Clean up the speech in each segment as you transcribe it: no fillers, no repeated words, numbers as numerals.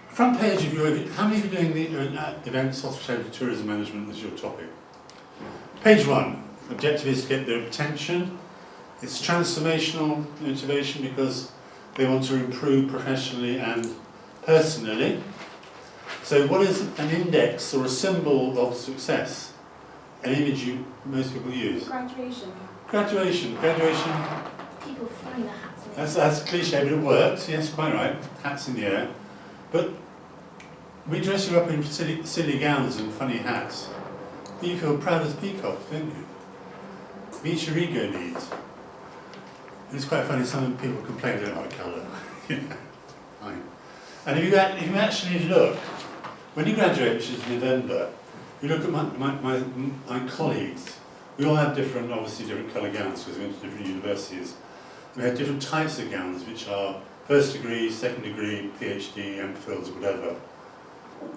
front page of your, how many of you are doing the events, hospitality, tourism management as your topic? Page 1, objective is to get their attention. It's transformational motivation because they want to improve professionally and personally. So what is an index or a symbol of success? An image most people use? Graduation. Graduation. People throwing their hats in the air. That's cliche, but it works. Yes, quite right. Hats in the air. But we dress you up in silly gowns and funny hats. But you feel proud as peacocks, don't you? Meets your ego needs. And it's quite funny, some people complain they don't like colour. Fine. And if you actually look, when you graduate, which is November, you look at my colleagues, we all have different colour gowns because we went to different universities. We have different types of gowns, which are first degree, second degree, PhD, MPhils, whatever.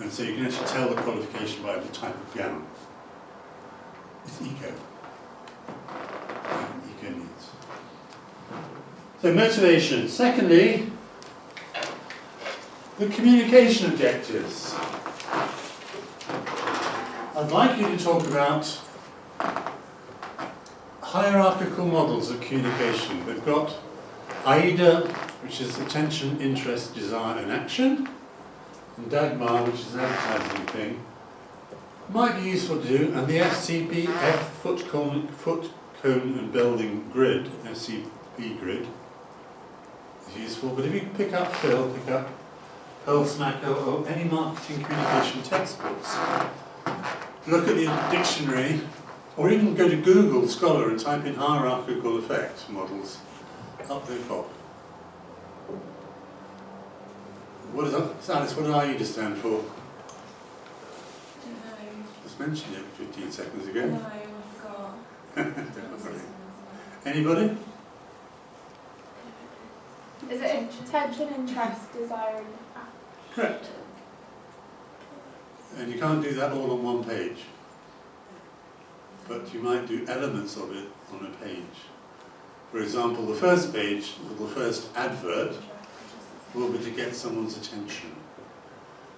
And so you can actually tell the qualification by the type of gown. It's ego. Ego needs. So motivation. Secondly, the communication objectives. I'd like you to talk about hierarchical models of communication. We've got AIDA, which is attention, interest, desire and action, and DAGMAR, which is an advertising thing. Might be useful to do, and the FCB, foot cone and building grid, FCB grid, is useful. But if you pick up Pearl Smacker or any marketing communication textbooks, look at the dictionary, or even go to Google Scholar and type in hierarchical effect models. Up they pop. What is that? Alice, what does AIDA stand for? Don't know. Just mentioned it 15 seconds ago. No, I forgot. Don't worry. Anybody? Is it attention, interest, desire, and action? Correct. And you can't do that all on one page. But you might do elements of it on a page. For example, the first page, or the first advert, will be to get someone's attention.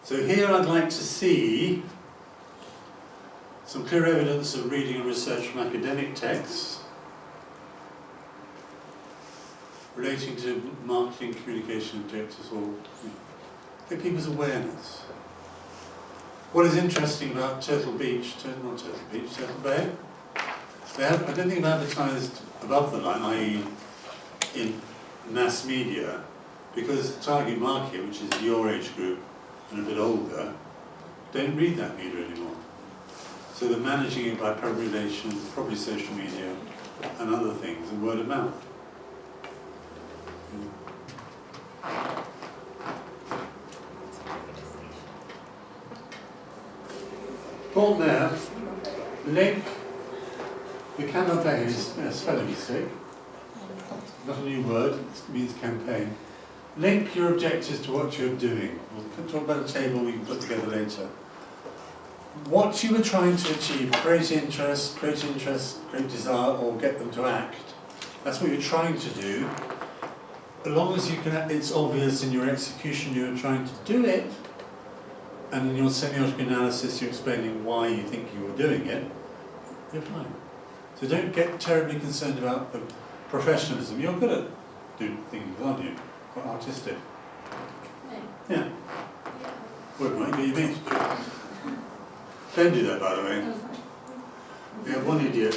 So here I'd like to see some clear evidence of reading and research from academic texts relating to marketing, communication objectives, or get people's awareness. What is interesting about Turtle Bay? I don't think they've advertised above the line, i.e. in mass media, because the target market, which is your age group and a bit older, don't read that media anymore. So they're managing it by public relations, probably social media, and other things, and word of mouth. Paul there, link the campaign, is a spelling mistake, not a new word, it means campaign. Link your objectives to what you're doing. We'll talk about a table we can put together later. What you were trying to achieve, create interest, create desire, or get them to act. That's what you're trying to do. As long as you can, it's obvious in your execution you're trying to do it, and in your semiotic analysis you're explaining why you think you were doing it, you're fine. So don't get terribly concerned about the professionalism. You're good at doing things, aren't you? Quite artistic. No. Yeah. Well, it might be your mate to do it. Don't do that, by the way. Yeah, one idiot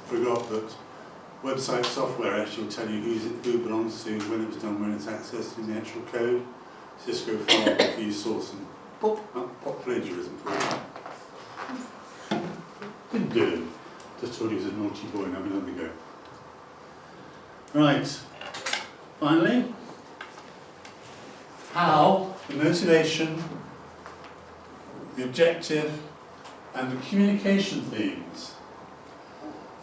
forgot that website software actually will tell you who it belongs to, when it was done, when it's accessed in the actual code. Cisco file, view source, and pop plagiarism for it. Didn't do it. Just thought he was a naughty boy and having another go. Right. Finally, how the motivation, the objective, and the communication themes.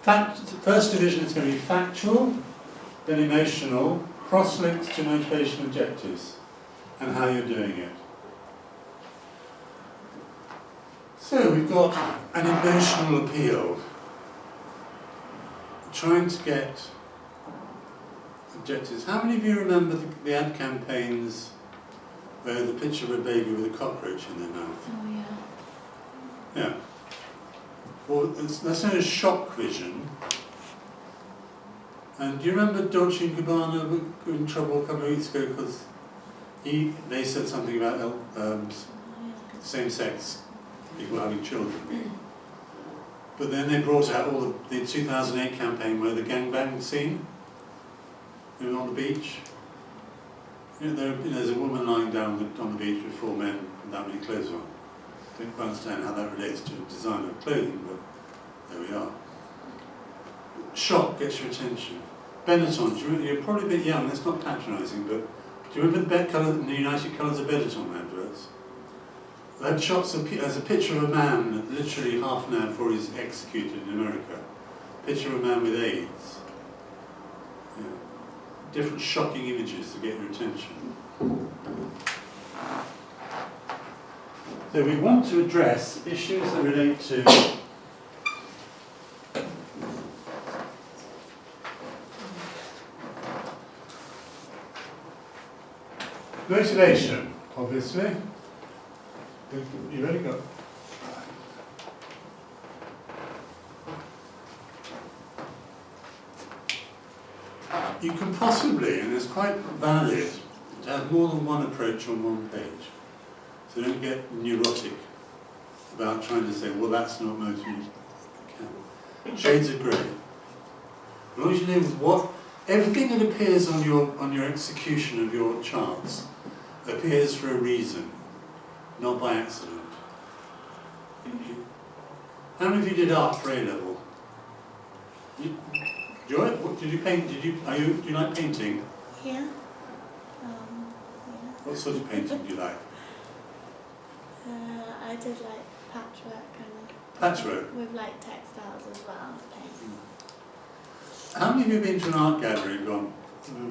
The first division is going to be factual, then emotional, cross-links to motivation objectives, and how you're doing it. So we've got an emotional appeal, trying to get objectives. How many of you remember the ad campaigns There's a picture of a baby with a cockroach in their mouth. Oh yeah. Yeah. Well, that's known as shock vision. And do you remember Dolce & Gabbana were in trouble a couple of weeks ago because they said something about same-sex people having children. But then they brought out all the 2008 campaign where the gangbang scene, you know, on the beach. You know, there's a woman lying down on the beach with 4 men with that many clothes on. Don't quite understand how that relates to design of clothing, but there we are. Shock gets your attention. Benetton, you're probably a bit young, that's not patronising, but do you remember the United Colours of Benetton adverts? They had shots there's a picture of a man literally half an hour before he's executed in America. Picture of a man with AIDS. Yeah. Different shocking images to get your attention. So we want to address issues that relate to motivation, obviously. You've only got. You can possibly, and it's quite valid, to have more than one approach on one page. So don't get neurotic about trying to say, well, that's not motivation. Shades of grey. As long as you know what everything that appears on your execution of your charts appears for a reason, not by accident. How many of you did art for A level? Joy, what did you paint? Do you like painting? Yeah. Yeah. What sort of painting do you like? I did like patchwork and Patchwork. with like textiles as well as painting. How many of you have been to an art gallery and gone,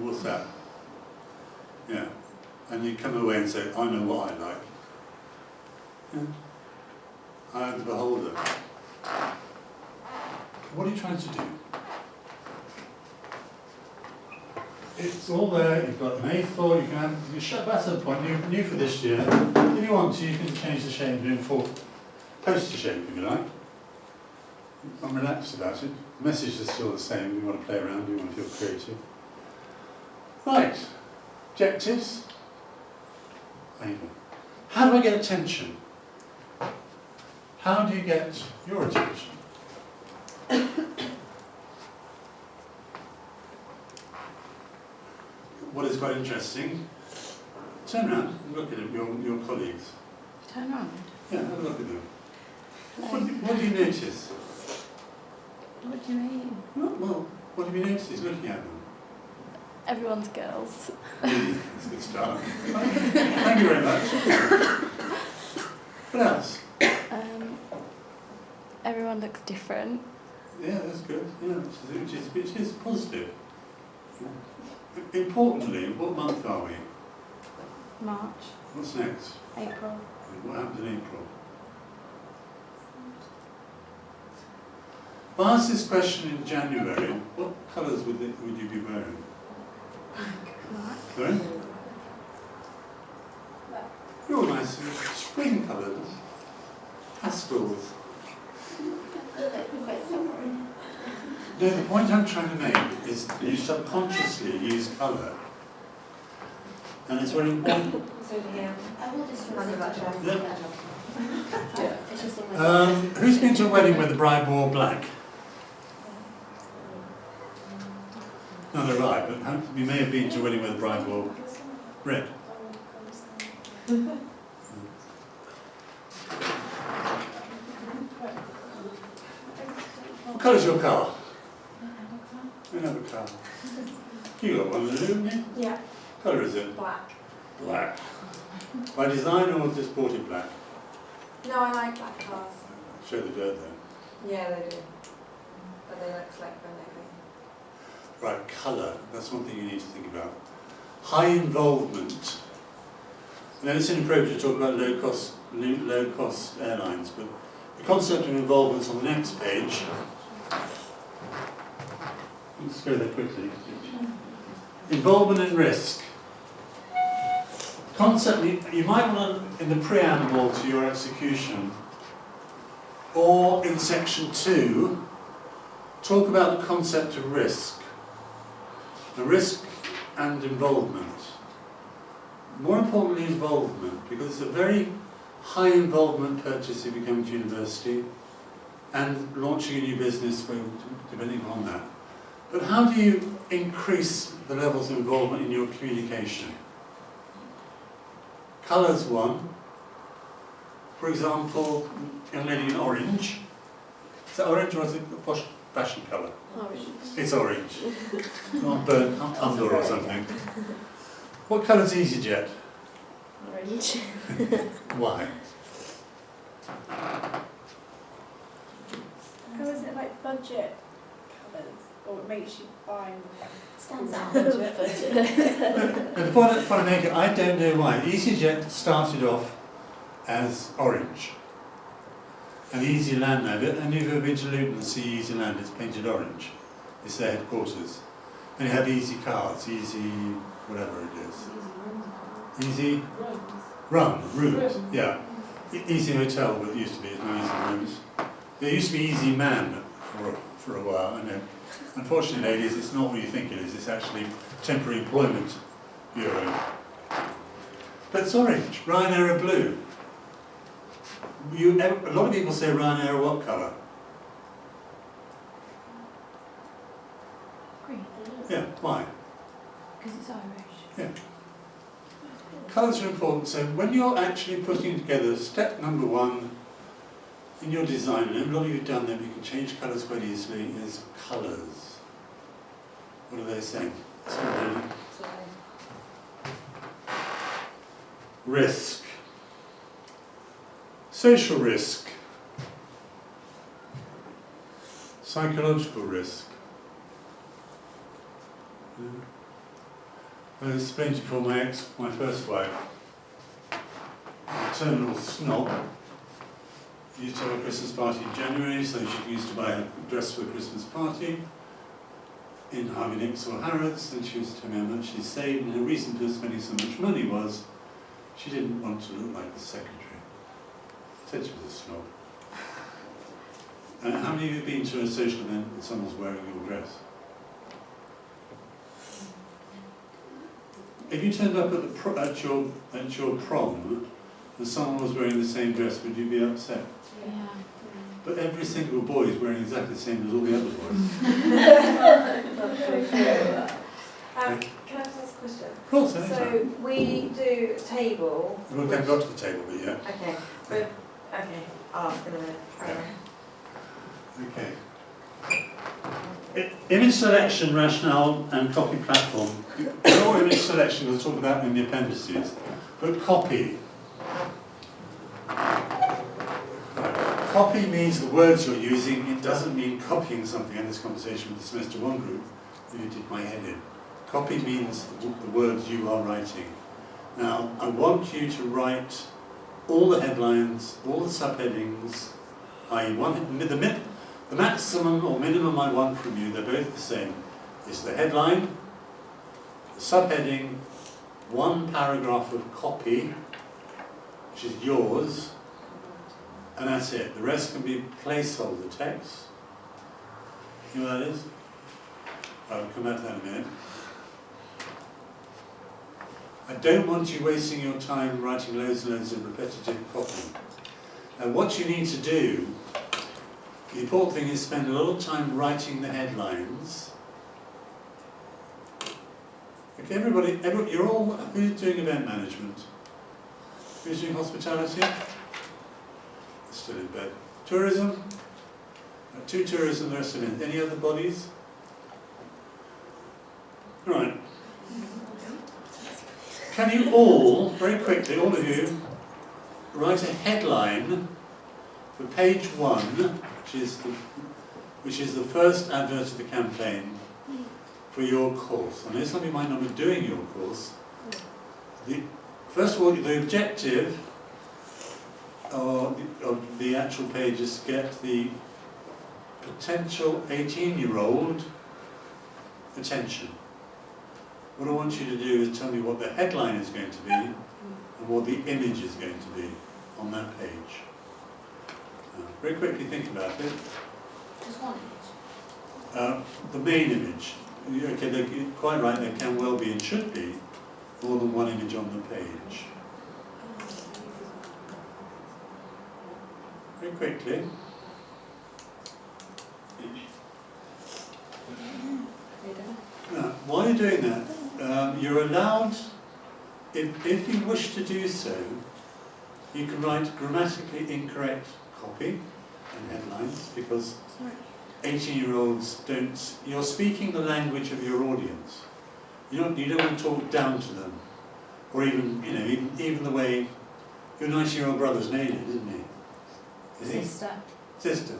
what's that? Yeah. And you come away and say, I know what I like. Yeah. I am the beholder. What are you trying to do? It's all there, you've got an A4, you can shut that to the point, new for this year. If you want to, you can change the shape to full poster shape if you like. I'm relaxed about it. The message is still the same, we want to play around, we want to feel creative. Right, objectives. There you go. How do I get attention? How do you get your attention? What is quite interesting, turn around and look at your colleagues. Turn around. Yeah, have a look at them. What do you notice? What do you mean? Well, what have you noticed looking at them? Everyone's girls. That's a good start. Thank you very much. What else? Everyone looks different. Yeah, that's good. Yeah, which is positive. Importantly, what month are we? March, What's next? April. What happens in April? If I asked this question in January, what colours would you be wearing? Black. Sorry? You're nice spring colours. Pastels. No, the point I'm trying to make is you subconsciously use colour. And it's very important. Who's been to a wedding where the bride wore black? No, they're right, but you may have been to a wedding where the bride wore red. What colour's your car? I don't have a car. You got one, haven't you? Yeah. What colour is it? Black. Black. By design or just bought it black? No, I like black cars. Show the dirt there. Yeah, they do. But they look like when they're Right, colour, that's one thing you need to think about. High involvement. Now it's inappropriate to talk about low cost airlines, but the concept of involvement is on the next page. Let's go there quickly. Involvement and risk. Concept, you might want to, in the preamble to your execution, or in section 2, talk about the concept of risk. The risk and involvement. More importantly, involvement, because it's a very high involvement purchase if you come to university, and launching a new business, depending on that. But how do you increase the levels of involvement in your communication? Colours one. For example, young lady in orange. Is that orange or is it a posh fashion colour? Orange. It's orange. Not burnt under or something. What colour's EasyJet? Orange. Why? How is it like budget colours? Or it makes you buy Stands out. budget? The point I make it, I don't know why. EasyJet started off as orange. And Easyland now, and if you've ever been to Luton and see Easyland, it's painted orange. It's their headquarters. And you have Easy Cars, Easy whatever it is. Easy Route, yeah. Easy Hotel, what it used to be, it's now Easy Rooms. There used to be Easy Man for a while, and unfortunately, ladies, it's not what you think it is. It's actually temporary employment bureau. But it's orange. Ryanair are blue. A lot of people say Ryanair are what colour? Green. Yeah, why? Because it's Irish. Yeah. Colours are important, so when you're actually putting together step number 1 in your design, and a lot of you have done them, you can change colours quite easily, is colours. What are they saying? Risk. Social risk. Psychological risk. I explained to you before, my first wife, a terminal snob, used to have a Christmas party in January, so she used to buy a dress for a Christmas party in Harvey Nicks or Harrods, and she used to tell me how much she saved, and her reason for spending so much money was she didn't want to look like the secretary. Said she was a snob. How many of you have been to a social event when someone's wearing your dress? If you turned up at your prom and someone was wearing the same dress, would you be upset? Yeah. But every single boy is wearing exactly the same as all the other boys. That's so true. Can I just ask a question? Of course, anytime. So we do a table. We haven't got to the table, but yeah. Okay. But okay. I'll ask in a minute. Okay. Image selection, rationale, and copy platform. Your image selection we'll talk about in the appendices, but copy. Copy means the words you're using. It doesn't mean copying something. I had this conversation with the semester 1 group, and you did my head in. Copy means the words you are writing. Now, I want you to write all the headlines, all the subheadings, i.e. the maximum or minimum I want from you, they're both the same, is the headline, the subheading, 1 paragraph of copy, which is yours, and that's it. The rest can be placeholder text. You know what that is? I'll come back to that in a minute. I don't want you wasting your time writing loads and loads of repetitive copy. Now what you need to do, the important thing is spend a lot of time writing the headlines. Okay, everybody, you're all, who's doing event management? Who's doing hospitality? Still in bed. Tourism? 2 tourism, the rest of it. Any other bodies? Right. Can you all, very quickly, all of you, write a headline for page 1, which is the first advert of the campaign for your course? I know some of you might not be doing your course. First of all, the objective of the actual page is to get the potential 18-year-old attention. what I want you to do is tell me what the headline is going to be and what the image is going to be on that page. Very quickly think about it. Just one image. The main image. Okay, you're quite right, there can well be and should be more than one image on the page. Very quickly. Now, while you're doing that, you're allowed, if you wish to do so, you can write grammatically incorrect copy and headlines, because 18-year-olds don't, you're speaking the language of your audience. You don't want to talk down to them, or even, you know, even the way your 90-year-old brother's named it, isn't he? Is he? Sister. Sister.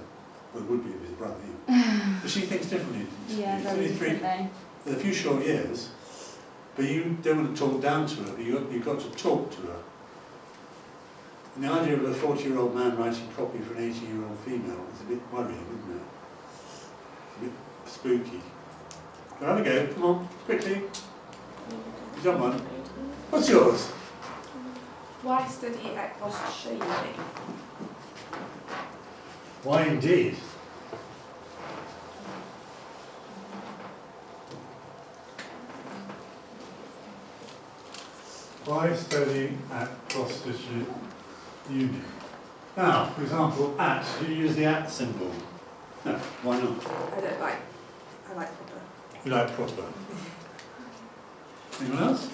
Well, it would be of his brother, yeah. But she thinks differently. Yeah, It's very only differently. There's a few short years, but you don't want to talk down to her, but you've got to talk to her. And the idea of a 40-year-old man writing copy for an 18-year-old female is a bit worrying, isn't it? A bit spooky. So have a go, come on, quickly. You've done one. What's yours? Why study at Gloucestershire Uni? Why indeed? Why study at Gloucestershire Uni? Now, for example, at, do you use the at symbol? No, why not? I like proper. You like proper. Anyone else?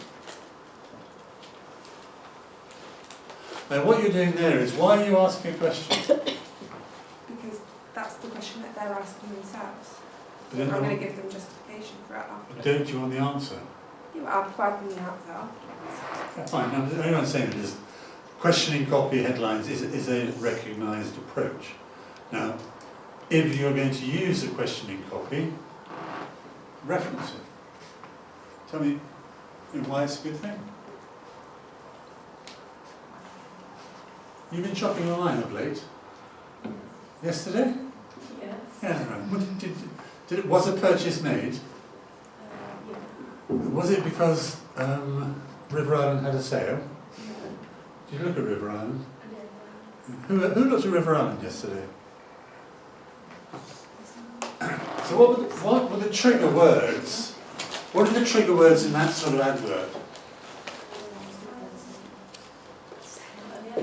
Now what you're doing there is, why are you asking a question? Because that's the question that they're asking themselves. But So then I'm they going to give them justification for it after. Don't you want the answer? Yeah, well, I'll provide them the answer. Yeah, fine. Now, the only one saying it is, questioning copy headlines is a recognised approach. Now, if you're going to use a questioning copy, reference it. Tell me why it's a good thing. You've been shopping online of late? Yesterday? Yes. Yeah, right. Was a purchase made? Yeah. Was it because River Island had a sale? Did you look at River Island? Who looked at River Island yesterday? So what were the trigger words? What are the trigger words in that sort of advert?